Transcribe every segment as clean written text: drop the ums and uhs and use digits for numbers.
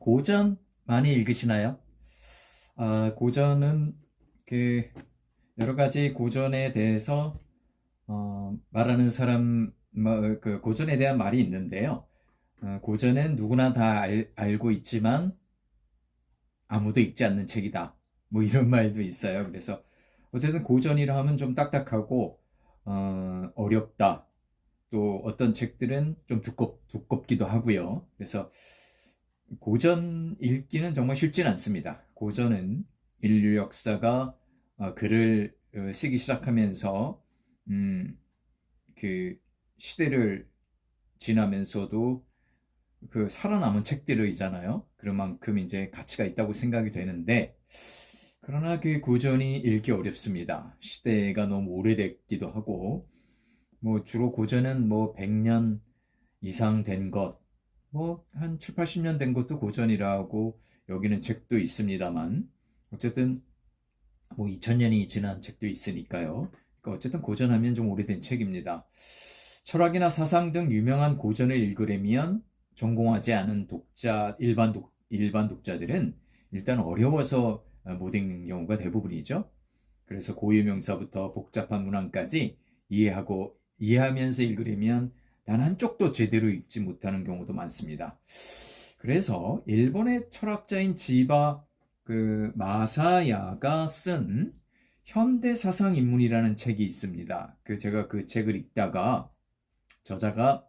고전 많이 읽으시나요? 고전은 그 여러 가지 고전에 대해서 말하는 사람, 그 고전에 대한 말이 있는데요. 고전은 누구나 다 알고 있지만 아무도 읽지 않는 책이다. 뭐 이런 말도 있어요. 그래서 어쨌든 고전이라 하면 좀 딱딱하고 어렵다. 또 어떤 책들은 좀 두껍기도 하고요. 그래서 고전 읽기는 정말 쉽진 않습니다. 고전은 인류 역사가 글을 쓰기 시작하면서 그 시대를 지나면서도 그 살아남은 책들이잖아요. 그런 만큼 이제 가치가 있다고 생각이 되는데, 그러나 그 고전이 읽기 어렵습니다. 시대가 너무 오래됐기도 하고, 뭐 주로 고전은 뭐 100년 이상 된 것, 뭐 한 7, 80년 된 것도 고전이라고 여기는 책도 있습니다만, 어쨌든 뭐 2000년이 지난 책도 있으니까요. 그러니까 어쨌든 고전하면 좀 오래된 책입니다. 철학이나 사상 등 유명한 고전을 읽으려면 전공하지 않은 일반 독자들은 일단 어려워서 못 읽는 경우가 대부분이죠. 그래서 고유명사부터 복잡한 문항까지 이해하면서 읽으려면 단 한쪽도 제대로 읽지 못하는 경우도 많습니다. 그래서 일본의 철학자인 지바 마사야가 쓴 현대 사상 인문이라는 책이 있습니다. 제가 그 책을 읽다가 저자가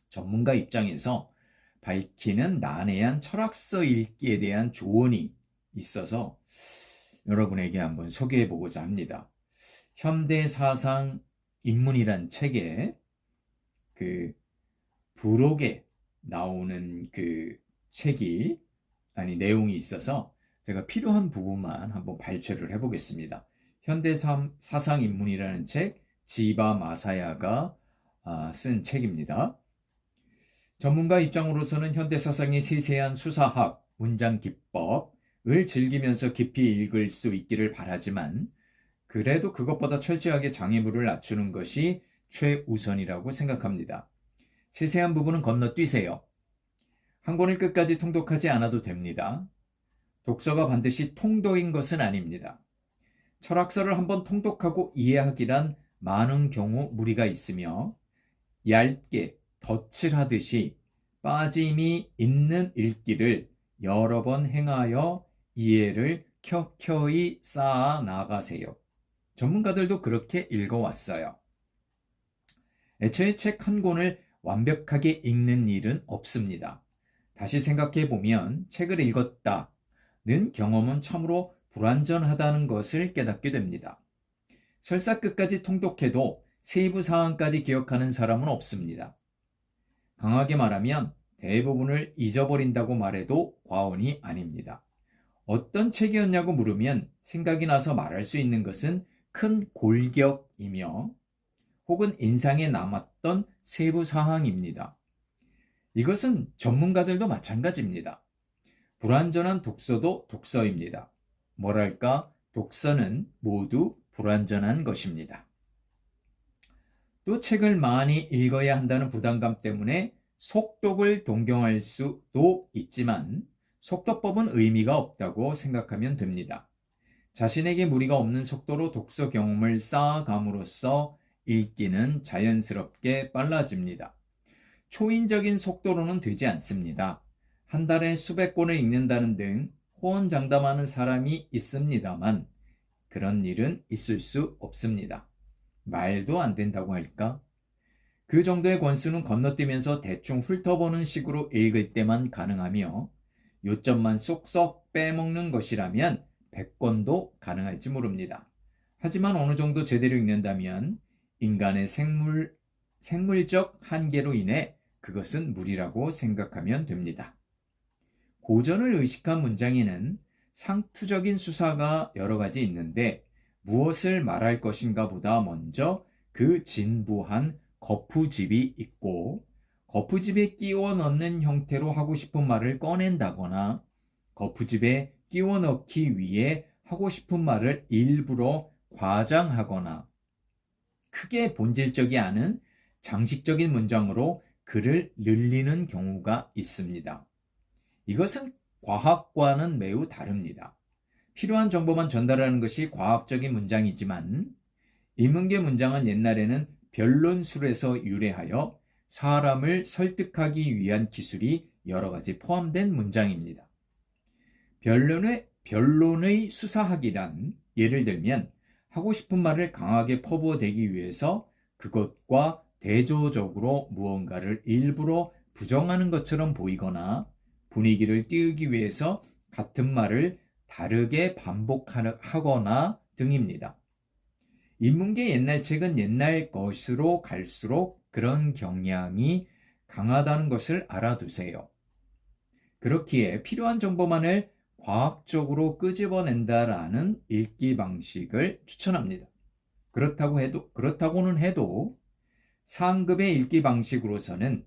전문가 입장에서 밝히는 난해한 철학서 읽기에 대한 조언이 있어서 여러분에게 한번 소개해 보고자 합니다. 현대 사상 인문이란 책에 그 부록에 나오는 그 내용이 있어서 제가 필요한 부분만 한번 발췌를 해보겠습니다. 현대 사상 인문이라는 책, 지바 마사야가 쓴 책입니다. 전문가 입장으로서는 현대 사상의 세세한 수사학, 문장 기법을 즐기면서 깊이 읽을 수 있기를 바라지만, 그래도 그것보다 철저하게 장애물을 낮추는 것이 최우선이라고 생각합니다. 세세한 부분은 건너뛰세요. 한 권을 끝까지 통독하지 않아도 됩니다. 독서가 반드시 통독인 것은 아닙니다. 철학서를 한번 통독하고 이해하기란 많은 경우 무리가 있으며, 얇게 덧칠 하듯이 빠짐이 있는 읽기를 여러 번 행하여 이해를 켜켜이 쌓아 나가세요. 전문가들도 그렇게 읽어왔어요. 애초에 책 한 권을 완벽하게 읽는 일은 없습니다. 다시 생각해 보면 책을 읽었다는 경험은 참으로 불완전하다는 것을 깨닫게 됩니다. 설사 끝까지 통독해도 세부 사항까지 기억하는 사람은 없습니다. 강하게 말하면 대부분을 잊어버린다고 말해도 과언이 아닙니다. 어떤 책이었냐고 물으면 생각이 나서 말할 수 있는 것은 큰 골격이며 혹은 인상에 남았던 세부 사항입니다. 이것은 전문가들도 마찬가지입니다. 불완전한 독서도 독서입니다. 뭐랄까, 독서는 모두 불완전한 것입니다. 또 책을 많이 읽어야 한다는 부담감 때문에 속독을 동경할 수도 있지만 속독법은 의미가 없다고 생각하면 됩니다. 자신에게 무리가 없는 속도로 독서 경험을 쌓아감으로써 읽기는 자연스럽게 빨라집니다. 초인적인 속도로는 되지 않습니다. 한 달에 수백 권을 읽는다는 등 호언장담하는 사람이 있습니다만 그런 일은 있을 수 없습니다. 말도 안 된다고 할까? 그 정도의 권수는 건너뛰면서 대충 훑어보는 식으로 읽을 때만 가능하며 요점만 쏙쏙 빼먹는 것이라면 100권도 가능할지 모릅니다. 하지만 어느 정도 제대로 읽는다면 인간의 생물적 한계로 인해 그것은 무리라고 생각하면 됩니다. 고전을 의식한 문장에는 상투적인 수사가 여러 가지 있는데 무엇을 말할 것인가 보다 먼저 그 진부한 거푸집이 있고 거푸집에 끼워 넣는 형태로 하고 싶은 말을 꺼낸다거나 거푸집에 끼워 넣기 위해 하고 싶은 말을 일부러 과장하거나 크게 본질적이 않은 장식적인 문장으로 글을 늘리는 경우가 있습니다. 이것은 과학과는 매우 다릅니다. 필요한 정보만 전달하는 것이 과학적인 문장이지만 인문계 문장은 옛날에는 변론술에서 유래하여 사람을 설득하기 위한 기술이 여러 가지 포함된 문장입니다. 변론의 수사학이란 예를 들면 하고 싶은 말을 강하게 퍼부어대기 위해서 그것과 대조적으로 무언가를 일부러 부정하는 것처럼 보이거나 분위기를 띄우기 위해서 같은 말을 다르게 반복하거나 등입니다. 인문계 옛날 책은 옛날 것으로 갈수록 그런 경향이 강하다는 것을 알아두세요. 그렇기에 필요한 정보만을 과학적으로 끄집어낸다라는 읽기 방식을 추천합니다. 그렇다고는 해도 상급의 읽기 방식으로서는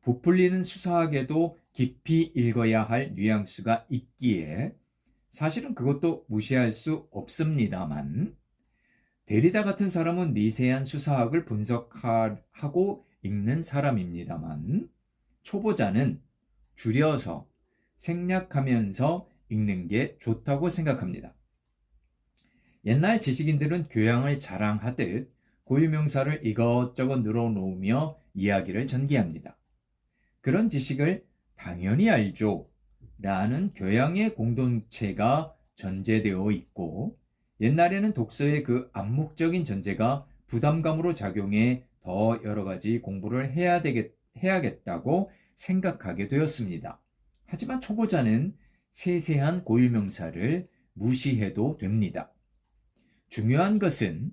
부풀리는 수사학에도 깊이 읽어야 할 뉘앙스가 있기에 사실은 그것도 무시할 수 없습니다만 데리다 같은 사람은 미세한 수사학을 분석하고 읽는 사람입니다만 초보자는 줄여서 생략하면서 읽는 게 좋다고 생각합니다. 옛날 지식인들은 교양을 자랑하듯 고유명사를 이것저것 늘어놓으며 이야기를 전개합니다. 그런 지식을 당연히 알죠 라는 교양의 공동체가 전제되어 있고 옛날에는 독서의 그 암묵적인 전제가 부담감으로 작용해 더 여러 가지 공부를 해야겠다고 생각하게 되었습니다. 하지만 초보자는 세세한 고유명사를 무시해도 됩니다. 중요한 것은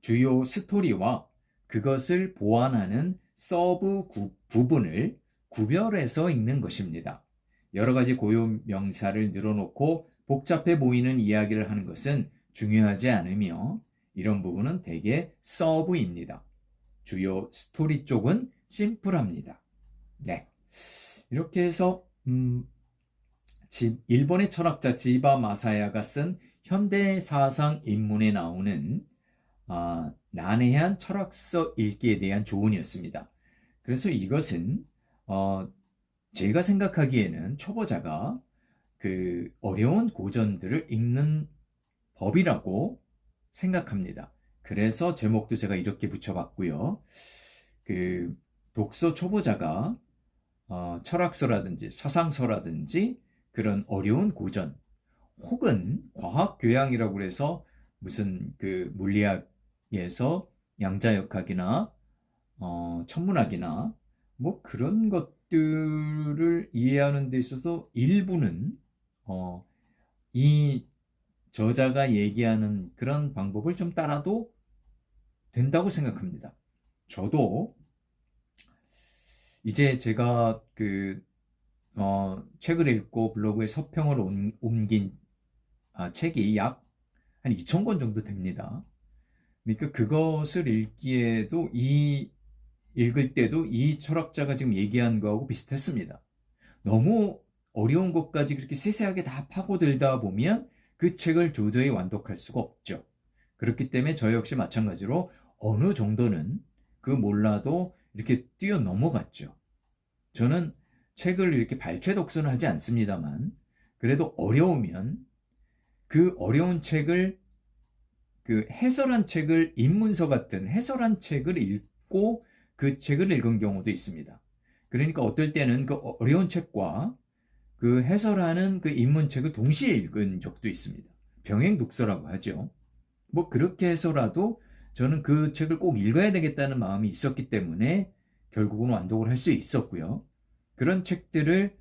주요 스토리와 그것을 보완하는 서브 부분을 구별해서 읽는 것입니다. 여러 가지 고유명사를 늘어놓고 복잡해 보이는 이야기를 하는 것은 중요하지 않으며 이런 부분은 대개 서브입니다. 주요 스토리 쪽은 심플합니다. 네, 이렇게 해서 일본의 철학자 지바 마사야가 쓴 현대사상 인문에 나오는 난해한 철학서 읽기에 대한 조언이었습니다. 그래서 이것은 제가 생각하기에는 초보자가 그 어려운 고전들을 읽는 법이라고 생각합니다. 그래서 제목도 제가 이렇게 붙여봤고요. 그 독서 초보자가 철학서라든지 사상서라든지 그런 어려운 고전 혹은 과학교양이라고 해서 무슨 그 물리학에서 양자역학이나 천문학이나 뭐 그런 것들을 이해하는 데 있어서 일부는 이 저자가 얘기하는 그런 방법을 좀 따라도 된다고 생각합니다. 저도 이제 제가 책을 읽고 블로그에 서평을 옮긴 책이 약 한 2,000권 정도 됩니다. 그러니까 그것을 읽을 때도 이 철학자가 지금 얘기한 거하고 비슷했습니다. 너무 어려운 것까지 그렇게 세세하게 다 파고들다 보면 그 책을 도저히 완독할 수가 없죠. 그렇기 때문에 저 역시 마찬가지로 어느 정도는 그 몰라도 이렇게 뛰어넘어갔죠. 저는 책을 이렇게 발췌 독서는 하지 않습니다만 그래도 어려우면 그 어려운 책을 그 해설한 책을 입문서 같은 해설한 책을 읽고 그 책을 읽은 경우도 있습니다. 그러니까 어떨 때는 그 어려운 책과 그 해설하는 그 입문책을 동시에 읽은 적도 있습니다. 병행 독서라고 하죠. 뭐 그렇게 해서라도 저는 그 책을 꼭 읽어야 되겠다는 마음이 있었기 때문에 결국은 완독을 할 수 있었고요. 그런 책들을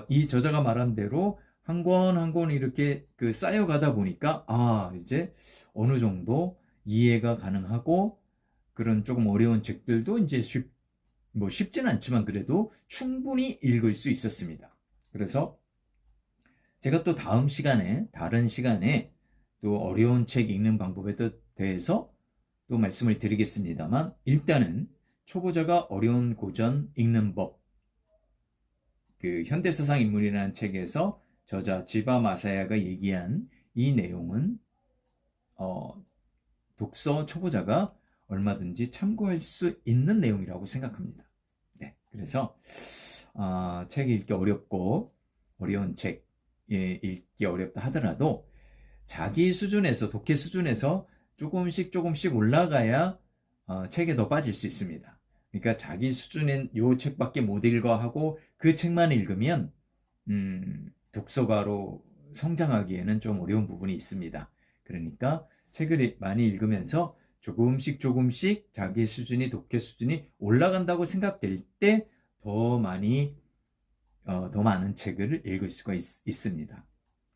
이 저자가 말한 대로 한 권 한 권 이렇게 쌓여가다 보니까 이제 어느 정도 이해가 가능하고 그런 조금 어려운 책들도 이제 쉽지는 않지만 그래도 충분히 읽을 수 있었습니다. 그래서 제가 또 다른 시간에 또 어려운 책 읽는 방법에 대해서 또 말씀을 드리겠습니다만 일단은 초보자가 어려운 고전 읽는 법 그 현대사상 인문이라는 책에서 저자 지바 마사야가 얘기한 이 내용은 독서 초보자가 얼마든지 참고할 수 있는 내용이라고 생각합니다. 네, 그래서 책 읽기 어렵고 어려운 책 읽기 어렵다 하더라도 자기 수준에서 독해 수준에서 조금씩 올라가야 책에 더 빠질 수 있습니다. 그러니까 자기 수준인 요 책밖에 못 읽어 하고 그 책만 읽으면 독서가로 성장하기에는 좀 어려운 부분이 있습니다. 그러니까 책을 많이 읽으면서 조금씩 자기 수준이 독해 수준이 올라간다고 생각될 때 더 많은 책을 읽을 수가 있습니다.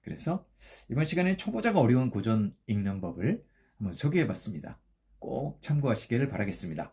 그래서 이번 시간에 초보자가 어려운 고전 읽는 법을 한번 소개해 봤습니다. 꼭 참고하시기를 바라겠습니다.